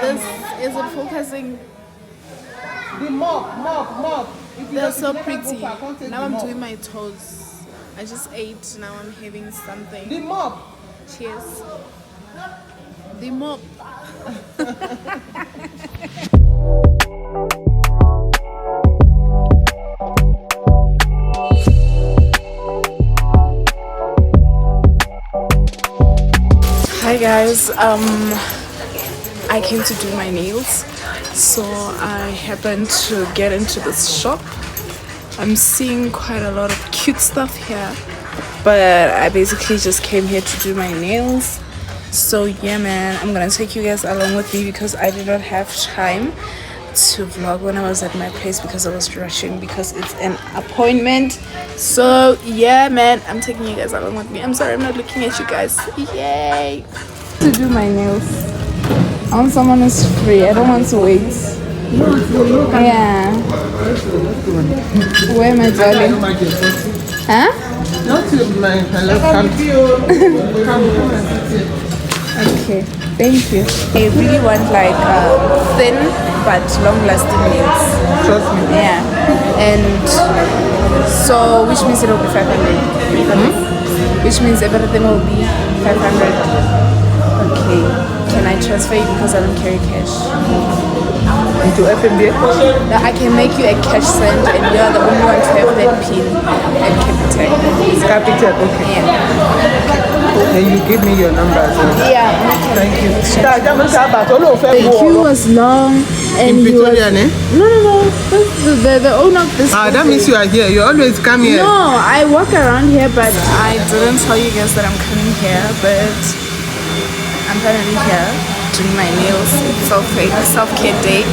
This is it focusing. The mop. They're so pretty. Now I'm doing my toes. I just ate. Now I'm having something. The mop. Cheers. The mop. Hi guys, I came to do my nails, so I happened to get into this shop. I'm seeing quite a lot of cute stuff here, but I basically just came here to do my nails. So yeah man, I'm gonna take you guys along with me because I did not have time to vlog when I was at my place because I was rushing because it's an appointment. So yeah man, I'm taking you guys along with me. I'm sorry I'm not looking at you guys. Yay! To do my nails. I want someone who's free. I don't want to wait. Yeah. Where am I darling? Huh? Not to my hello. Okay, thank you. I really want like thin but long-lasting nails. Trust me. Yeah, and so which means it will be 500. Which means everything will be 500. Okay, can I transfer you because I don't carry cash? Into FMB? No, I can make you a cash send and you're the only one to have that pin and Capital. Capital, okay. Yeah. And you give me your number as well. Yeah. Thank you. The queue was long and in he was... Pretoria, eh? No. The owner of this... That means you are here. You always come here. No, I walk around here, but I didn't tell you guys that I'm coming here, but I'm finally here doing my nails. It's self-care day.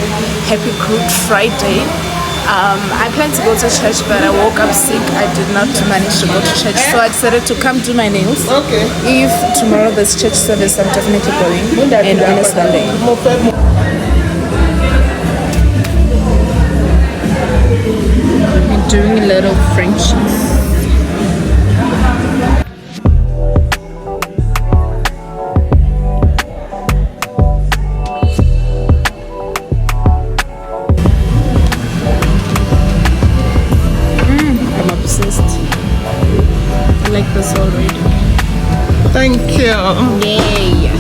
Happy Good Friday. I planned to go to church, but I woke up sick. I did not manage to go to church, so I decided to come do my nails. Okay. If tomorrow there's church service, I'm definitely going, and on a Sunday. I'm doing a little Frenchies. I like this already. Thank you. Yay.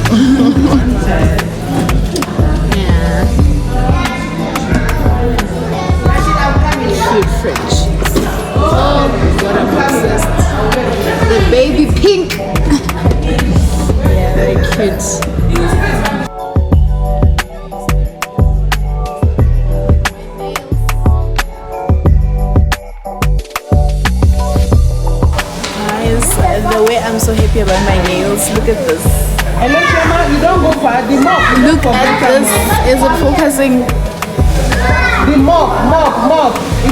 Yeah. Cute Frenchies. Oh god, I'm obsessed. The baby pink. Yeah, very cute. The way I'm so happy about my nails. Look at this. Hello, Shema. You don't go far. The mop. Look at this. Is it focusing? The mop.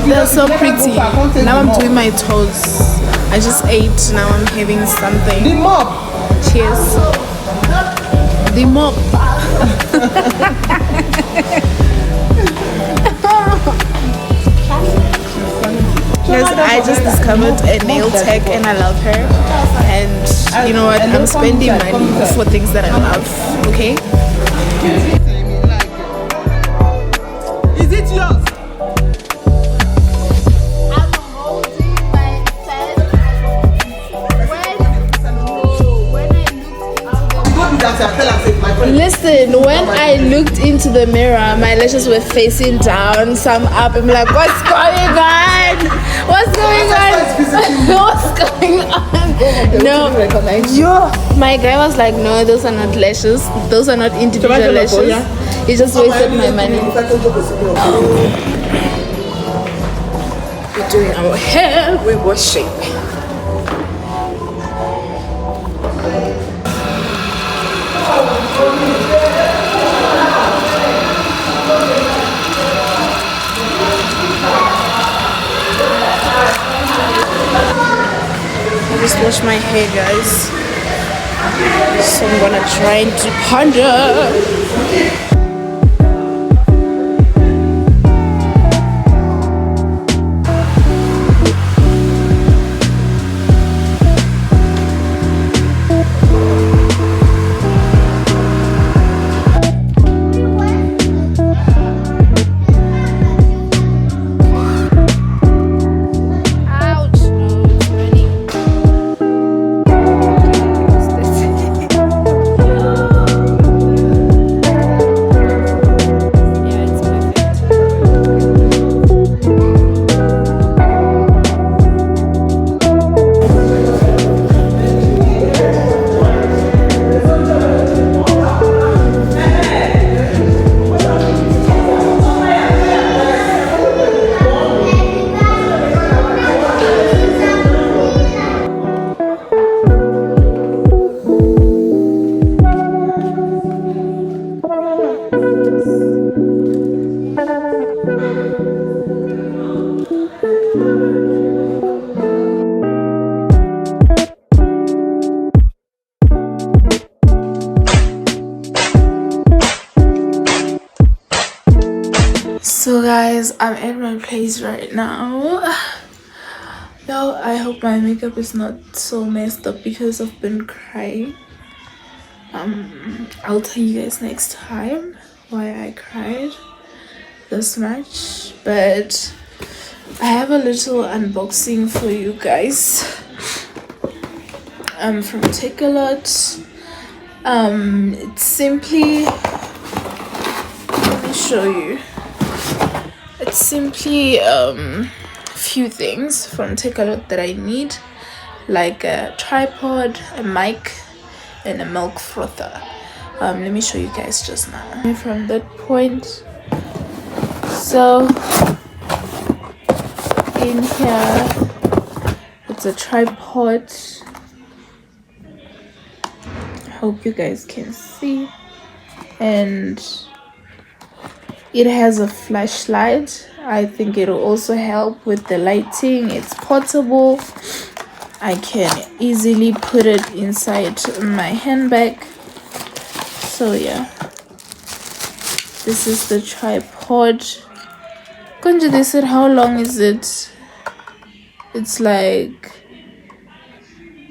They're so pretty. Now I'm doing my toes. I just ate. Now I'm having something. The mop. Cheers. The mop. Yes, I just discovered a nail tech and I love her. And you know what? I'm spending money for things that I love. Okay? Is it yours? Listen, when I looked into the mirror, my lashes were facing down, some up. I'm like, what's going on? What's going on? What's going on? No, yo, my guy was like, no, those are not lashes. Those are not individual lashes. He just wasted my money. We're doing our hair. We're washing. I just washed my hair, guys. So I'm gonna try and do ponder. So guys, I'm at my place right now. Now I hope my makeup is not so messed up because I've been crying. I'll tell you guys next time why I cried this much, but I have a little unboxing for you guys. From Takealot. It's simply, let me show you. It's simply a few things from Takealot that I need, like a tripod, a mic, and a milk frother. Let me show you guys just now. From that point, so in here it's a tripod. Hope you guys can see, and it has a flashlight. I think it'll also help with the lighting. It's portable. I can easily put it inside my handbag. So yeah, this is the tripod. Konja, they said, how long is it? It's like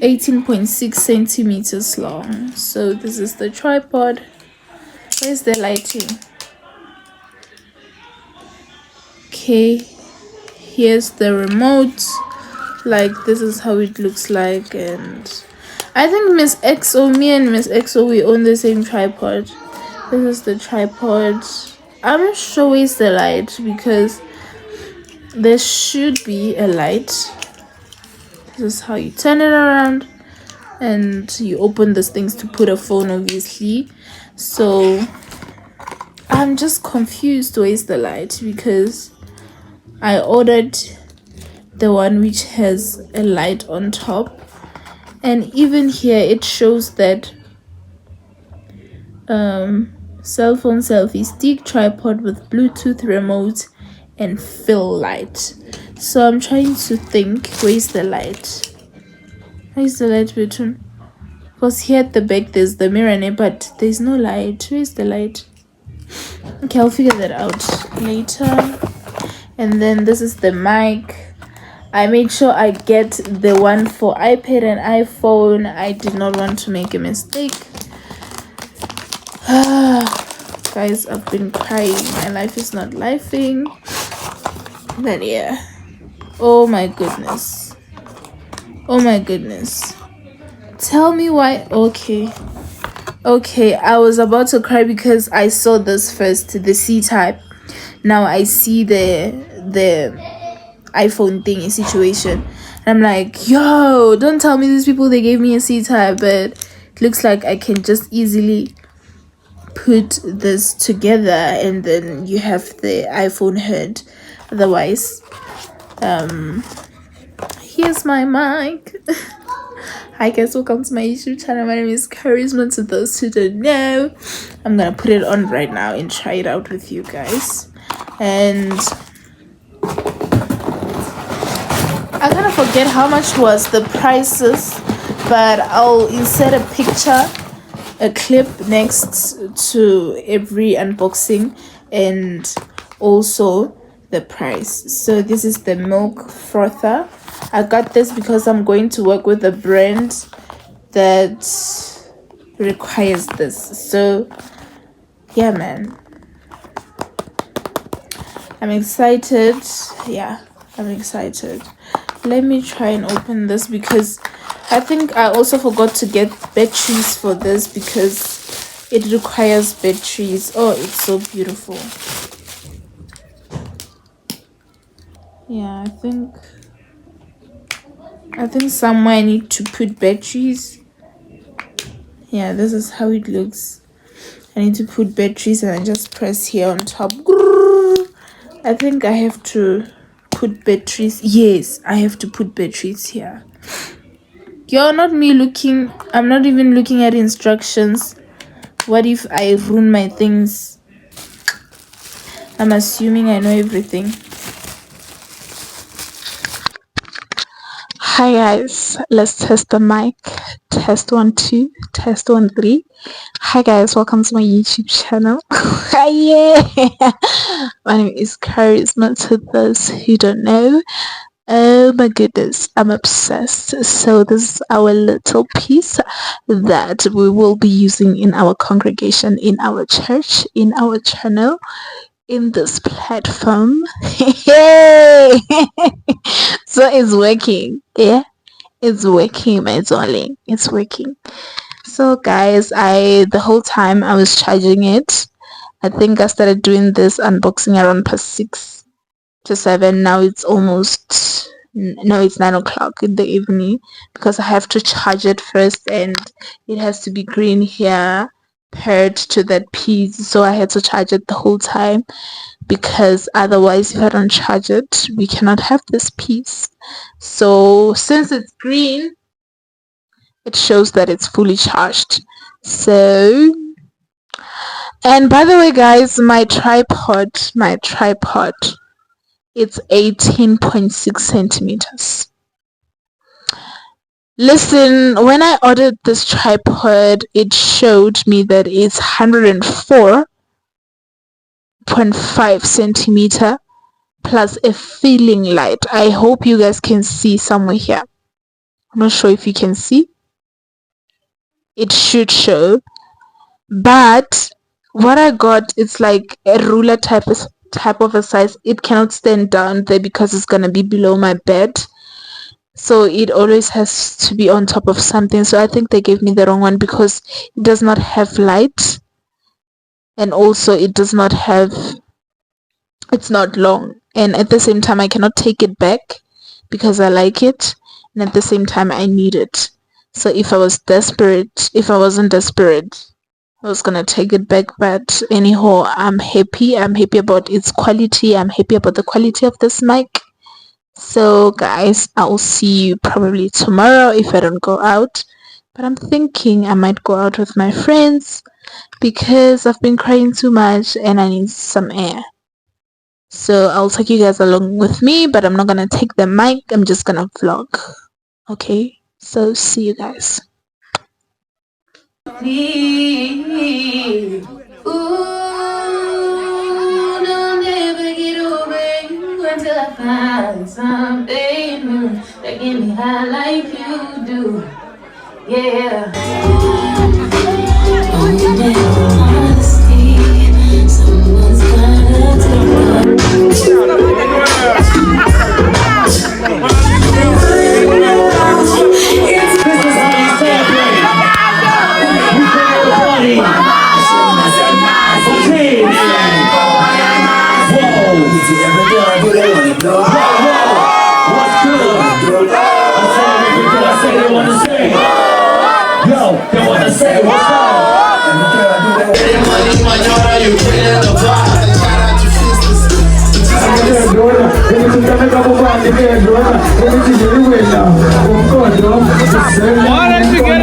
18.6 centimeters long. So this is the tripod. Where's the lighting? Okay, here's the remote. Like, this is how it looks like. And I think me and Miss XO, we own the same tripod. This is the tripod. I'm not sure where's the light, because there should be a light. This is how you turn it around, and you open these things to put a phone, obviously. So I'm just confused where's the light, because I ordered the one which has a light on top, and even here it shows that cell phone selfie stick, tripod with Bluetooth remote and fill light. So I'm trying to think, where's the light? Where's the light button? Because here at the back there's the mirror in it, but there's no light. Where's the light? Okay, I'll figure that out later. And then this is the mic. I made sure I get the one for iPad and iPhone. I did not want to make a mistake. Guys, I've been crying. My life is not lifing. But yeah. Oh my goodness. Oh my goodness. Tell me why. Okay, I was about to cry because I saw this first, the C-type. Now I see the iPhone thingy situation, and I'm like, yo, don't tell me these people, they gave me a C-type. But it looks like I can just easily put this together, and then you have the iPhone head. Otherwise, here's my mic. Hi guys, welcome to my YouTube channel. My name is Charisma. To those who don't know, I'm gonna put it on right now and try it out with you guys. And I kind of forget how much was the prices, but I'll insert a picture, a clip next to every unboxing, and also the price. So this is the milk frother. I got this because I'm going to work with a brand that requires this. So yeah, man, I'm excited. Yeah, I'm excited. Let me try and open this, because I think I also forgot to get batteries for this, because it requires batteries. Oh, it's so beautiful. Yeah, I think somewhere I need to put batteries. Yeah, this is how it looks. I need to put batteries, and I just press here on top. I think I have to put batteries. Yes, I have to put batteries here. You're not me looking. I'm not even looking at instructions. What if I ruin my things? I'm assuming I know everything. Hi guys, let's test the mic. Test 1 2, test 1 3. Hi guys, welcome to my YouTube channel. Yeah, my name is Charisma. To those who don't know, oh my goodness, I'm obsessed. So this is our little piece that we will be using in our congregation, in our church, in our channel, in this platform. Yay! So it's working. Yeah, it's working, my darling. It's working. So guys, the whole time I was charging it. I think I started doing this unboxing around past 6 to 7. Now it's almost, no, it's 9 o'clock in the evening, because I have to charge it first and it has to be green here paired to that piece. So I had to charge it the whole time, because otherwise if I don't charge it, we cannot have this piece. So since it's green, it shows that it's fully charged. So, and by the way guys, my tripod, it's 18.6 centimeters. Listen, when I ordered this tripod, it showed me that it's 104.5 centimeter plus a filling light. I hope you guys can see somewhere here. I'm not sure if you can see. It should show, but what I got, it's like a ruler type of a size. It cannot stand down there because it's gonna be below my bed, so it always has to be on top of something. So I think they gave me the wrong one, because it does not have light, and also it does not have, it's not long, and at the same time I cannot take it back because I like it, and at the same time I need it. So if I wasn't desperate, I was gonna take it back. But anyhow, I'm happy about its quality. I'm happy about the quality of this mic. So guys, I'll see you probably tomorrow if I don't go out, but I'm thinking I might go out with my friends because I've been crying too much and I need some air. So I'll take you guys along with me, but I'm not gonna take the mic, I'm just gonna vlog. Okay, so see you guys. Ooh, don't ever get over you until I find something new that get me high like you do. Yeah. Honesty, someone's gotta Why don't you get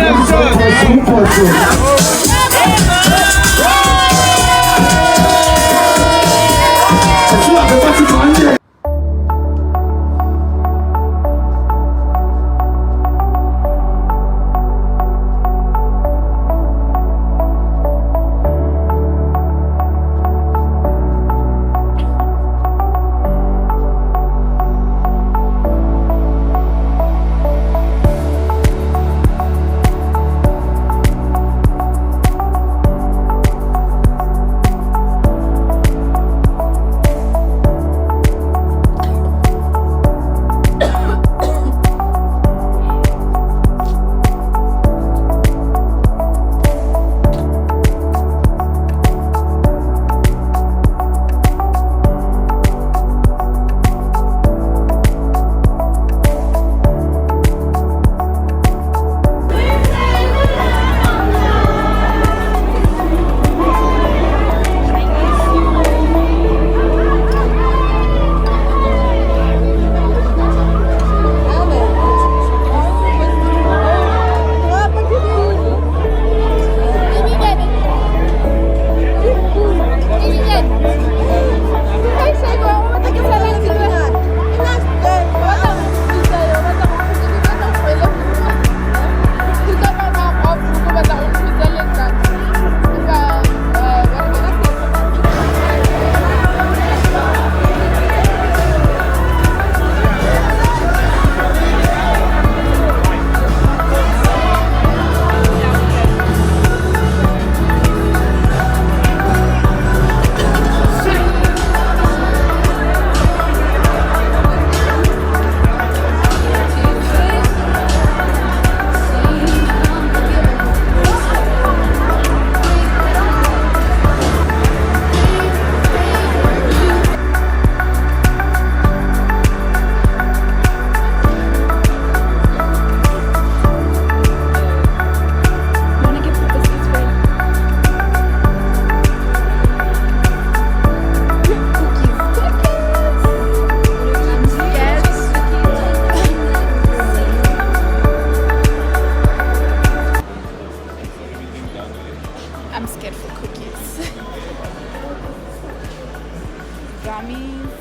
gummies,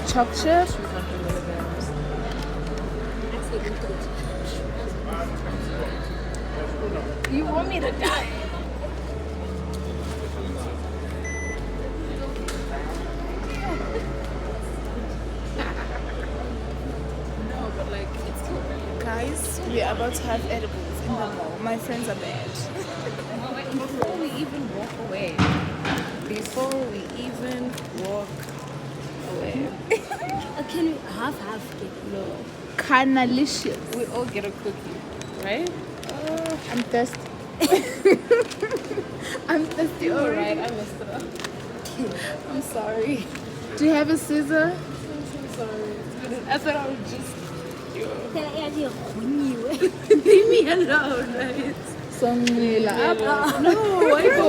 choc chip. 200 milligrams. You want me to die? No, but like it's cool. Guys, we are about to have edibles in the mall. My friends are bad. Before we even walk away. Can we half No. Canalicious. We all get a cookie, right? I'm thirsty. I'm thirsty Alright, already. I messed it up. I'm sorry. Do you have a scissor? I'm so sorry. I thought I would just leave me alone, right? Songila. No, why go?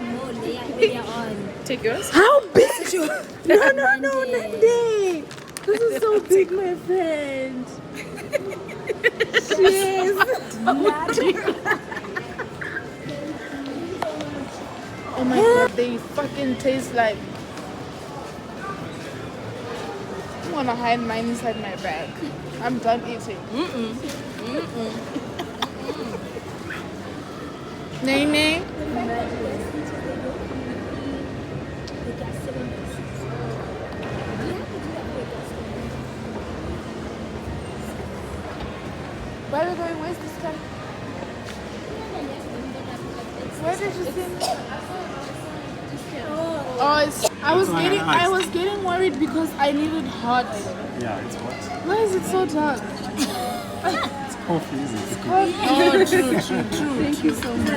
More later on. Take yours? How big? No, Nande. This is so big, my friend. Yes. Oh my god, they fucking taste like. I'm gonna hide mine inside my bag. I'm done eating. Nay, nay. Where are we going? Where's this guy? Where did you see me? Oh, I was getting worried because I needed hot. Yeah, it's hot. Why is it so dark? It's coffee, isn't it? Oh, true. Thank you so much.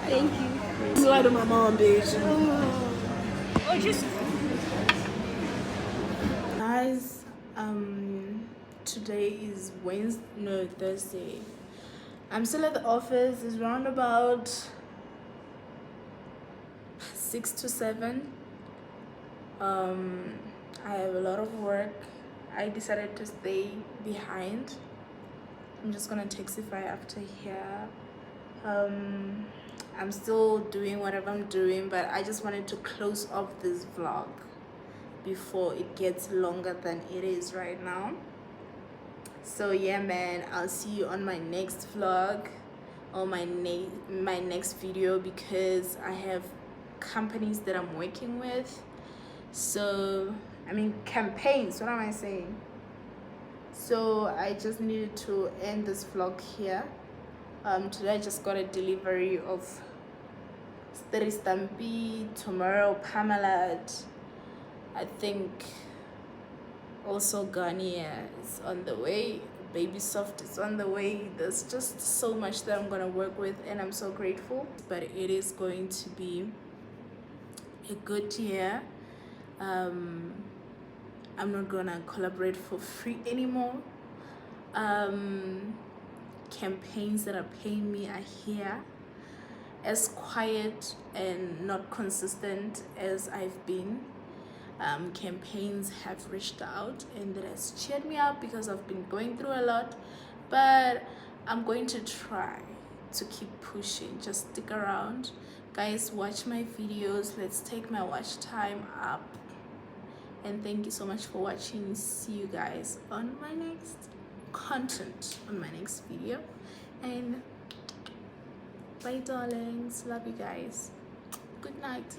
Thank you. Lie to my mom, bitch. Oh, just Guys, today is Thursday. I'm still at the office. It's around about 6 to 7. I have a lot of work. I decided to stay behind. I'm just gonna Takeify after here. I'm still doing whatever I'm doing, but I just wanted to close off this vlog before it gets longer than it is right now. So yeah, man, I'll see you on my next vlog or my next video, because I have companies that I'm working with. So I mean campaigns, what am I saying? So I just needed to end this vlog here. Today I just got a delivery of Stampy, tomorrow Parmalat. I think also Garnier is on the way, Baby Soft is on the way. There's just so much that I'm gonna work with, and I'm so grateful. But it is going to be a good year. I'm not gonna collaborate for free anymore. Campaigns that are paying me are here. As quiet and not consistent as I've been, campaigns have reached out, and that has cheered me up because I've been going through a lot. But I'm going to try to keep pushing. Just stick around, guys. Watch my videos. Let's take my watch time up, and thank you so much for watching. See you guys on my next content, on my next video, and bye darlings, love you guys, good night.